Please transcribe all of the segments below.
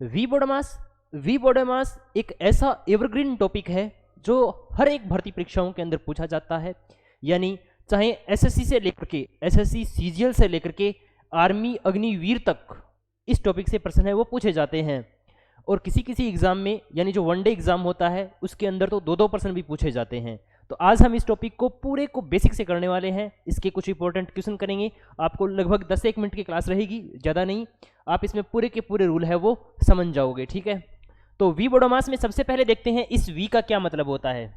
We body mass एक ऐसा evergreen topic है जो हर एक भर्ती परीक्षाओं के अंदर पूछा जाता है, यानी चाहे एसएससी से लेकर के एसएससी सीजीएल से लेकर के आर्मी अग्निवीर तक इस टॉपिक से प्रश्न है वो पूछे जाते हैं। और किसी किसी एग्जाम में, यानी जो वनडे एग्जाम होता है उसके अंदर तो 2-2 प्रश्न भी पूछे जाते हैं। तो आज हम इस टॉपिक को पूरे को बेसिक से करने वाले हैं। इसके कुछ इंपॉर्टेंट क्वेश्चन करेंगे, आपको लगभग 10 से 1 मिनट की क्लास रहेगी, ज़्यादा नहीं। आप इसमें पूरे के पूरे रूल है वो समझ जाओगे, ठीक है। तो वी बॉडी मास में सबसे पहले देखते हैं इस वी का क्या मतलब होता है।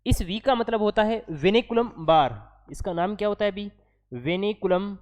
इस वी का मतलब होता है वेनिकुलम बार। इसका नाम क्या होता है अभी? वेनिकुलम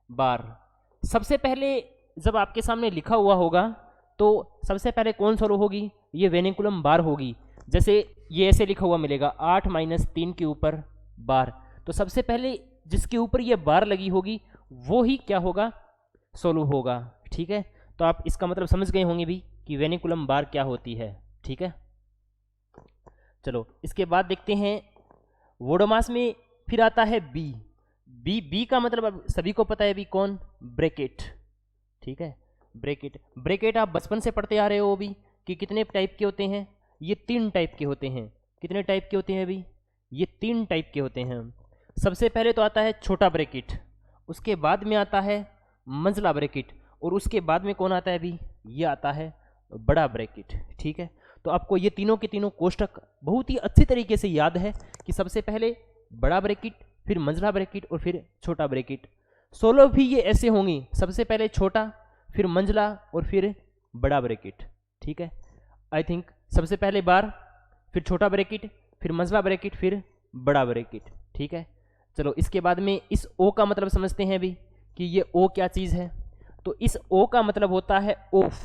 बार। सबसे पहले जब आपके सामने लिखा हुआ होगा तो सबसे पहले कौन सॉल्व होगी? ये वेनिकुलम बार होगी। जैसे ये ऐसे लिखा हुआ मिलेगा 8 - 3 के ऊपर बार, तो सबसे पहले जिसके ऊपर ये बार लगी होगी वो ही क्या होगा? सॉल्व होगा, ठीक है। तो आप इसका मतलब समझ गए होंगे भी कि वेनिकुलम बार क्या होती है, ठीक है। चलो इसके बाद देखते हैं वोडोमास में फिर आता है बी। बी का मतलब अब सभी को पता है भी कौन? ब्रैकेट, ठीक है। ब्रैकेट आप बचपन से पढ़ते आ रहे हो भी कि कितने टाइप के होते हैं? ये 3 टाइप के होते हैं। कितने टाइप के होते हैं अभी? ये 3 टाइप के होते हैं। सबसे पहले तो आता है छोटा ब्रैकेट, उसके बाद में आता है मंझला ब्रैकेट, और उसके बाद में कौन आता है अभी? ये आता है बड़ा ब्रैकेट, ठीक है। तो आपको ये तीनों के तीनों कोष्टक बहुत ही अच्छी तरीके से याद है कि सबसे पहले बड़ा ब्रैकेट, फिर मंझला ब्रैकेट और फिर छोटा ब्रैकेट। 16 भी ये ऐसे होंगी, सबसे पहले छोटा, फिर मंझला और फिर बड़ा ब्रैकेट, ठीक है। आई थिंक सबसे पहले बार, फिर छोटा ब्रैकेट, फिर मंझला ब्रैकेट, फिर बड़ा ब्रैकेट, ठीक है। चलो इसके बाद में इस ओ का मतलब समझते हैं अभी कि ये ओ क्या चीज़ है। तो इस ओ का मतलब होता है ऑफ,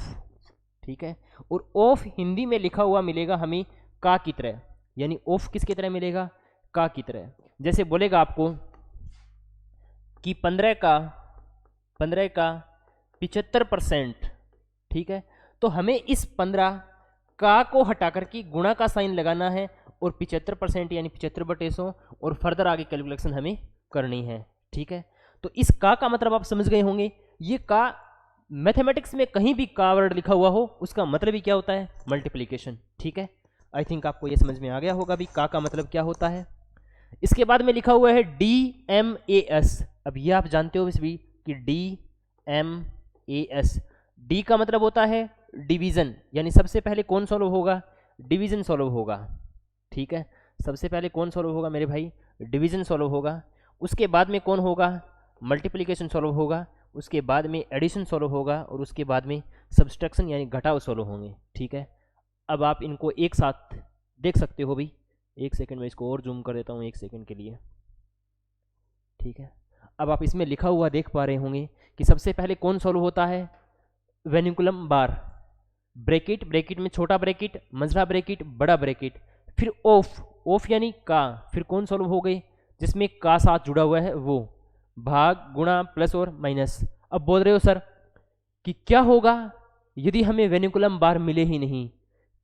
ठीक है। और ऑफ हिंदी में लिखा हुआ मिलेगा हमें का की तरह, यानी ऑफ किसकी तरह मिलेगा? का की तरह। जैसे बोलेगा आपको कि 15 का 75%, ठीक है। तो हमें इस 15 का को हटा करके गुणा का साइन लगाना है और 75% यानी 75/100 और फर्दर आगे कैलकुलेशन हमें करनी है, ठीक है। तो इस का मतलब आप समझ गए होंगे। ये का मैथमेटिक्स में कहीं भी का वर्ड लिखा हुआ हो उसका मतलब ही क्या होता है? मल्टीप्लिकेशन, ठीक है। आई थिंक आपको ये समझ में आ गया होगा भी का मतलब क्या होता है। इसके बाद में लिखा हुआ है DMAS। अब ये आप जानते हो भी कि DMAS, डी का मतलब होता है डिवीजन, यानी सबसे पहले कौन सॉल्व होगा? डिवीजन सॉल्व होगा, ठीक है। सबसे पहले कौन सॉल्व होगा मेरे भाई? डिवीजन सॉल्व होगा। उसके बाद में कौन होगा? मल्टीप्लिकेशन सॉल्व होगा। उसके बाद में एडिशन सॉल्व होगा और उसके बाद में सब्सट्रैक्शन यानी घटाव सॉल्व होंगे, ठीक है। अब आप इनको एक साथ देख सकते हो भी। एक सेकंड में इसको और जूम कर देता हूँ 1 सेकंड के लिए, ठीक है। अब आप इसमें लिखा हुआ देख पा रहे होंगे कि सबसे पहले कौन सॉल्व होता है? वेनिकुलम बार। ब्रैकेट में छोटा ब्रैकेट, मंझला ब्रैकेट, बड़ा ब्रैकेट, फिर ऑफ यानी का, फिर कौन सॉल्व हो गए? जिसमें का साथ जुड़ा हुआ है वो, भाग, गुणा, प्लस और माइनस। अब बोल रहे हो सर कि क्या होगा यदि हमें वेनिकुलम बार मिले ही नहीं?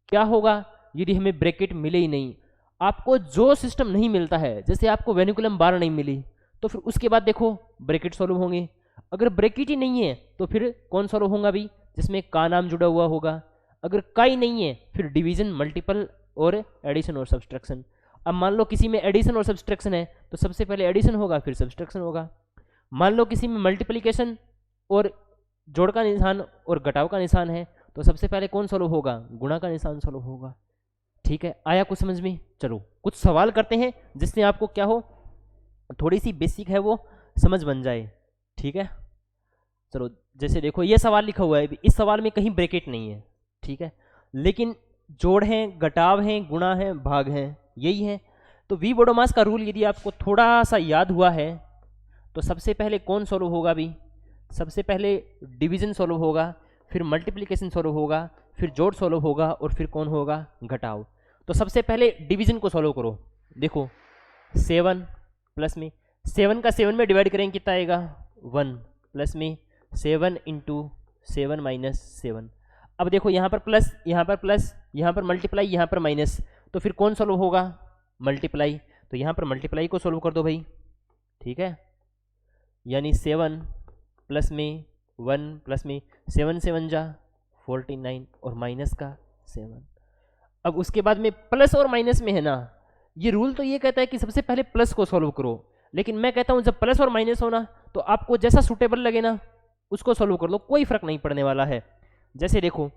क्या होगा यदि हमें ब्रैकेट मिले ही नहीं? आपको जो सिस्टम नहीं मिलता है, जैसे आपको वेनिकुलम बार नहीं मिली तो फिर उसके बाद देखो ब्रैकेट सॉल्व होंगे। अगर ब्रैकेट ही नहीं है तो फिर कौन सॉल्व होगा भी? जिसमें का नाम जुड़ा हुआ होगा। अगर का ही नहीं है फिर डिवीजन, मल्टीपल और एडिशन और सब्सट्रैक्शन। अब मान लो किसी में एडिशन और सब्सट्रैक्शन है तो सबसे पहले एडिशन होगा फिर सब्सट्रैक्शन होगा। मान लो किसी में मल्टीप्लिकेशन और जोड़ का निशान और घटाव का निशान है तो सबसे पहले कौन सॉल्व होगा? गुणा का निशान सॉल्व होगा, ठीक है। आया कुछ समझ में? चलो कुछ सवाल करते हैं जिससे आपको क्या हो, थोड़ी सी बेसिक है वो समझ बन जाए, ठीक है। चलो जैसे देखो ये सवाल लिखा हुआ है, इस सवाल में कहीं ब्रैकेट नहीं है, ठीक है, लेकिन जोड़ हैं, घटाव हैं, गुणा हैं, भाग हैं, यही है। तो वी बॉडी मास का रूल यदि आपको थोड़ा सा याद हुआ है तो सबसे पहले कौन सॉल्व होगा भी? सबसे पहले डिवीजन सॉल्व होगा, फिर मल्टीप्लिकेशन सॉल्व होगा, फिर जोड़ सॉल्व होगा और फिर कौन होगा? घटाव। तो सबसे पहले डिवीजन को सॉल्व करो। देखो 7 प्लस में 7 का 7 में डिवाइड करेंगे कितना आएगा? 1, प्लस में 7 × 7 - 7। अब देखो यहाँ पर प्लस, यहाँ पर प्लस, यहाँ पर मल्टीप्लाई, यहाँ पर माइनस, तो फिर कौन सॉल्व होगा? मल्टीप्लाई। तो यहाँ पर मल्टीप्लाई को सॉल्व कर दो भाई, ठीक है। यानी 7 प्लस में 1 प्लस में 7 7 जा 49 और माइनस का 7। अब उसके बाद में प्लस और माइनस में है ना, ये रूल तो ये कहता है कि सबसे पहले प्लस को सॉल्व करो, लेकिन मैं कहता हूं जब प्लस और माइनस हो ना तो आपको जैसा सूटेबल लगे ना उसको सॉल्व कर लो, कोई फर्क नहीं पड़ने वाला है। जैसे देखो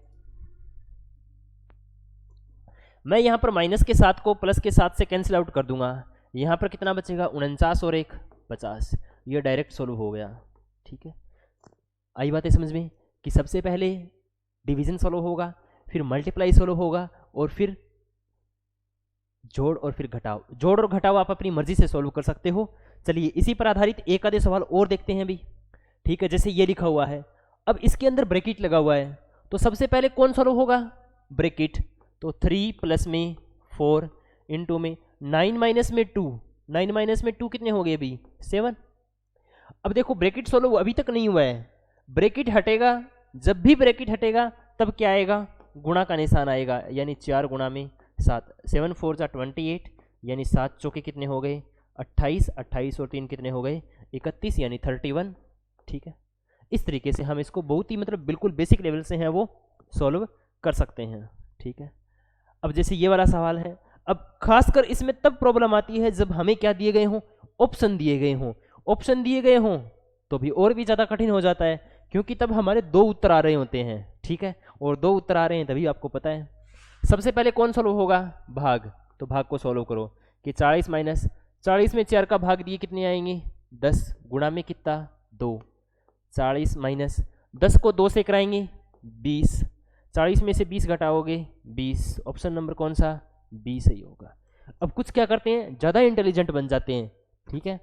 मैं यहां पर माइनस के 7 को प्लस के 7 से कैंसिल आउट कर दूंगा, यहां पर कितना बचेगा 49 और 1 50, ये डायरेक्ट सॉल्व हो गया। ठीक है, आई बात है समझ में कि सबसे पहले डिवीजन सॉल्व होगा, फिर मल्टीप्लाई सॉल्व होगा, और फिर जोड़ और फिर घटाव। जोड़ और घटाव आप अपनी मर्जी से सॉल्व कर सकते हो। चलिए इसी पर आधारित एक आधे सवाल और देखते हैं भी। ठीक है, जैसे ये लिखा हुआ है, अब इसके अंदर ब्रैकेट लगा हुआ है, तो सबसे पहले कौन सॉल्व होगा ब्रैकेट, तो 3 प्लस में 4 इंटू में 9 माइनस में 2, 9 माइनस में 2 कितने हो गए अभी 7। अब देखो ब्रैकेट सॉल्व अभी तक नहीं हुआ है, ब्रैकेट हटेगा, जब भी ब्रैकेट हटेगा तब क्या आएगा गुणा का निशान आएगा, यानी 4 गुणा में 7, 7 4 जा 28, यानी 7 चौके कितने हो गए 28, 28 और 3 कितने हो गए 31, यानी 31। ठीक है, इस तरीके से हम इसको बहुत ही मतलब बिल्कुल बेसिक लेवल से हैं वो सॉल्व कर सकते हैं। ठीक है, अब जैसे ये वाला सवाल है, अब खासकर इसमें तब प्रॉब्लम आती है जब हमें क्या दिए गए हों, ऑप्शन दिए गए हों। ऑप्शन दिए गए हों तो भी और भी ज़्यादा कठिन हो जाता है, क्योंकि तब हमारे 2 उत्तर आ रहे होते हैं। ठीक है, और 2 उत्तर आ रहे हैं तभी आपको पता है सबसे पहले कौन सॉल्व होगा भाग, तो भाग को सॉल्व करो कि 40 माइनस 40 में 4 का भाग दिए कितने आएंगे 10, गुणा में कितना 2, 40 माइनस 10 को 2 से कराएंगे 20, 40 में से 20 घटाओगे 20, ऑप्शन नंबर कौन सा 20 ही होगा। अब कुछ क्या करते हैं ज़्यादा इंटेलिजेंट बन जाते हैं। ठीक है,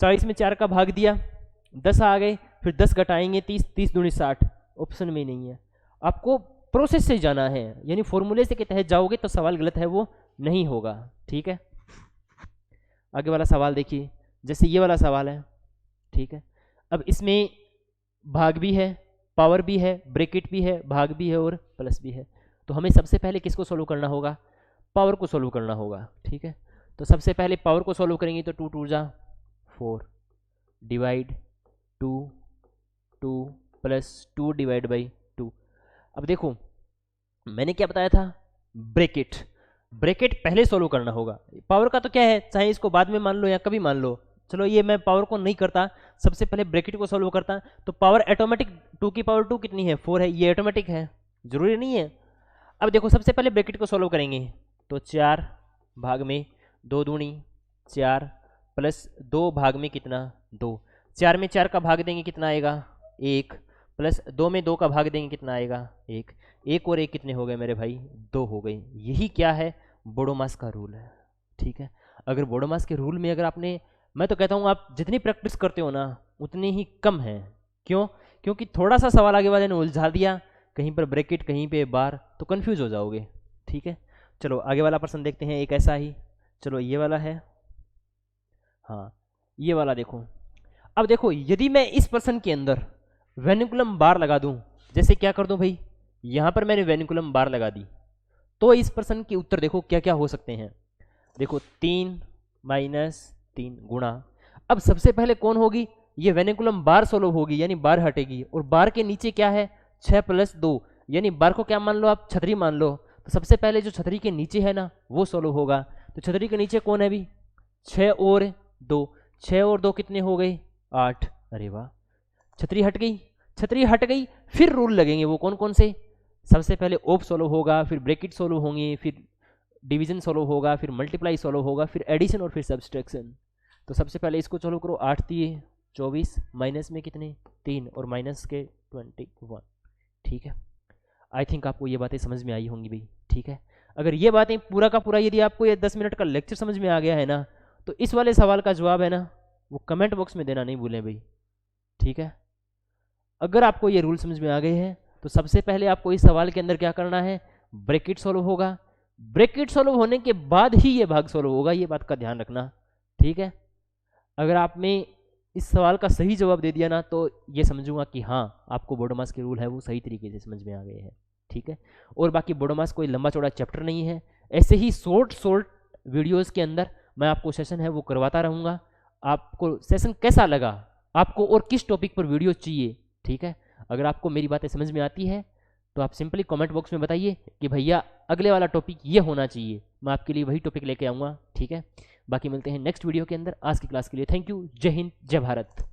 40 में 4 का भाग दिया 10 आ गए, फिर 10 घटाएंगे 30, 30 दूनी 60, ऑप्शन में नहीं है। आपको प्रोसेस से जाना है, यानी फॉर्मूले से के तहत जाओगे तो सवाल गलत है वो नहीं होगा। ठीक है, आगे वाला सवाल देखिए, जैसे ये वाला सवाल है। ठीक है, अब इसमें भाग भी है, पावर भी है, ब्रैकेट भी है, भाग भी है और प्लस भी है, तो हमें सबसे पहले किसको सोल्व करना होगा पावर को सोल्व करना होगा। ठीक है, तो सबसे पहले पावर को सोल्व करेंगे तो 2 2 जा 4 डिवाइड 2 2 प्लस 2 डिवाइड बाई 2। अब देखो मैंने क्या बताया था ब्रैकेट, ब्रैकेट पहले सोल्व करना होगा। पावर का तो क्या है, चाहे इसको बाद में मान लो या कभी मान लो, चलो ये मैं पावर को नहीं करता, सबसे पहले ब्रैकेट को सोल्व करता। तो पावर ऑटोमेटिक 2 की पावर 2 कितनी है 4 है, ये ऑटोमेटिक है, जरूरी नहीं है। अब देखो सबसे पहले ब्रैकेट को सोल्व करेंगे तो 4 भाग में 2 दूनी 4 प्लस 2 भाग में कितना 2, 4 में 4 का भाग देंगे कितना आएगा 1, प्लस 2 में 2 का भाग देंगे कितना आएगा 1, 1 और 1 कितने हो गए मेरे भाई 2 हो गए। यही क्या है बोडोमास का रूल है। ठीक है, अगर बोडोमास के रूल में अगर आपने, मैं तो कहता हूँ आप जितनी प्रैक्टिस करते हो ना उतनी ही कम है। क्यों, क्योंकि थोड़ा सा सवाल आगे वाले ने उलझा दिया, कहीं पर ब्रैकेट कहीं पे बार, तो कंफ्यूज हो जाओगे। ठीक है, चलो आगे वाला प्रश्न देखते हैं एक ऐसा ही। चलो ये वाला है, हाँ ये वाला देखो। अब देखो यदि मैं इस प्रश्न के अंदर वेनिकुलम बार लगा दूं, जैसे क्या कर दूं भाई, यहां पर मैंने वेनिकुलम बार लगा दी, तो इस प्रश्न के उत्तर देखो क्या क्या हो सकते हैं। देखो 3 माइनस 3 गुणा, अब सबसे पहले कौन होगी ये वेनिकुलम बार सोल्व होगी, यानी बार हटेगी, और बार के नीचे क्या है 6 प्लस 2, यानी बार को क्या मान लो आप छतरी मान लो, तो सबसे पहले जो छतरी के नीचे है ना वो सोल्व होगा। तो छतरी के नीचे कौन है अभी 6 और 2, 6 और 2 कितने हो गए 8, अरे वाह छतरी हट गई, छतरी हट गई। फिर रूल लगेंगे वो कौन कौन से, सबसे पहले ऑफ सोल्व होगा, फिर ब्रैकेट सोल्व होंगे, फिर डिवीजन सोल्व होगा, फिर मल्टीप्लाई सोल्व होगा, फिर एडिशन और फिर सब्सट्रैक्शन। तो सबसे पहले इसको सोल्व करो, 8 दिए 24, माइनस में कितने 3 और माइनस के 21। ठीक है, आई थिंक आपको ये बातें समझ में आई होंगी भाई। ठीक है, अगर ये बातें पूरा का पूरा यदि आपको ये 10 मिनट का लेक्चर समझ में आ गया है ना, तो इस वाले सवाल का जवाब है ना वो कमेंट बॉक्स में देना नहीं भूलें भाई। ठीक है, अगर आपको ये रूल समझ में आ गए हैं तो सबसे पहले आपको इस सवाल के अंदर क्या करना है, ब्रैकेट सोल्व होगा, ब्रैकेट सोल्व होने के बाद ही ये भाग सोल्व होगा, ये बात का ध्यान रखना। ठीक है, अगर आपने इस सवाल का सही जवाब दे दिया ना तो ये समझूंगा कि हाँ आपको बोडोमास के रूल है वो सही तरीके से समझ में आ गए हैं। ठीक है, और बाकी बोडोमास कोई लंबा चौड़ा चैप्टर नहीं है, ऐसे ही शॉर्ट वीडियोस के अंदर मैं आपको सेशन है वो करवाता रहूँगा। आपको सेशन कैसा लगा, आपको और किस टॉपिक पर वीडियो चाहिए, ठीक है, अगर आपको मेरी बातें समझ में आती है तो आप सिंपली कमेंट बॉक्स में बताइए कि भैया अगले वाला टॉपिक ये होना चाहिए, मैं आपके लिए वही टॉपिक लेके आऊँगा। ठीक है, बाकी मिलते हैं नेक्स्ट वीडियो के अंदर। आज की क्लास के लिए थैंक यू। जय हिंद, जय भारत।